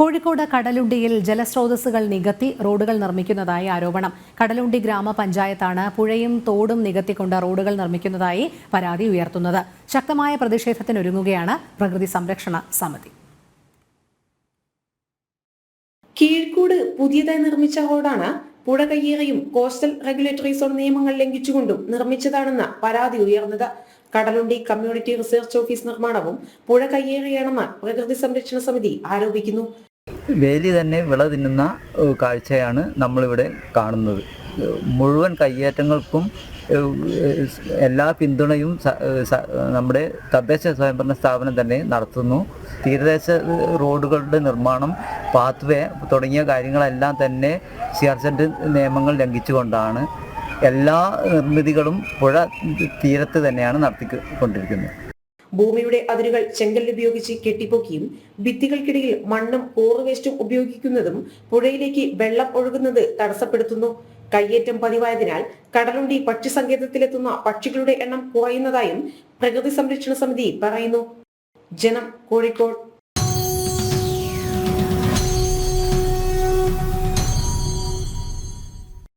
കോഴിക്കോട് കടലുണ്ടിയിൽ ജലസ്രോതസ്സുകൾ നികത്തി റോഡുകൾ നിർമ്മിക്കുന്നതായി ആരോപണം. കടലുണ്ടി ഗ്രാമപഞ്ചായത്താണ് പുഴയും തോടും നികത്തിക്കൊണ്ട് റോഡുകൾ നിർമ്മിക്കുന്നതായി പരാതി ഉയർത്തുന്നത്. ശക്തമായ പ്രതിഷേധത്തിനൊരുങ്ങുകയാണ് പ്രകൃതി സംരക്ഷണ സമിതി. കീഴ്ക്കോട് പുതിയതായി നിർമ്മിച്ച റോഡാണ് പുഴ കയ്യേറിയും കോസ്റ്റൽ റെഗുലേറ്ററി സോൺ നിയമങ്ങൾ ലംഘിച്ചുകൊണ്ടും നിർമ്മിച്ചതാണെന്ന് പരാതി ഉയർന്നത്. കടലുണ്ടി കമ്മ്യൂണിറ്റി റിസർച്ച് ഓഫീസ് നിർമ്മാണവും പുഴ കയ്യേറിയാണെന്ന് പ്രകൃതി സംരക്ഷണ സമിതി ആരോപിക്കുന്നു. വേലി തന്നെ വിള തിന്നുന്ന കാഴ്ചയാണ് നമ്മളിവിടെ കാണുന്നത്. മുഴുവൻ കയ്യേറ്റങ്ങൾക്കും എല്ലാ പിന്തുണയും നമ്മുടെ തദ്ദേശ സ്വയംഭരണ സ്ഥാപനം തന്നെ നടത്തുന്നു. തീരദേശ റോഡുകളുടെ നിർമ്മാണം, പാത്വേ തുടങ്ങിയ കാര്യങ്ങളെല്ലാം തന്നെ CRZ നിയമങ്ങൾ ലംഘിച്ചുകൊണ്ടാണ് എല്ലാ നിർമ്മിതികളും പുഴ തീരത്ത് തന്നെയാണ് നടത്തിക്കൊണ്ടിരിക്കുന്നത്. ഭൂമിയുടെ അതിരുകൾ ചെങ്കല്ല് ഉപയോഗിച്ച് കെട്ടിപ്പൊക്കിയും ഭിത്തികൾക്കിടയിൽ മണ്ണും വേസ്റ്റും ഉപയോഗിക്കുന്നതും പുഴയിലേക്ക് വെള്ളം ഒഴുകുന്നത് തടസ്സപ്പെടുത്തുന്നു. കയ്യേറ്റം പതിവായതിനാൽ കടലുണ്ടി പക്ഷി സങ്കേതത്തിലെത്തുന്ന പക്ഷികളുടെ എണ്ണം കുറയുന്നതായും പ്രകൃതി സംരക്ഷണ സമിതി പറയുന്നു. ജനം, കോഴിക്കോട്.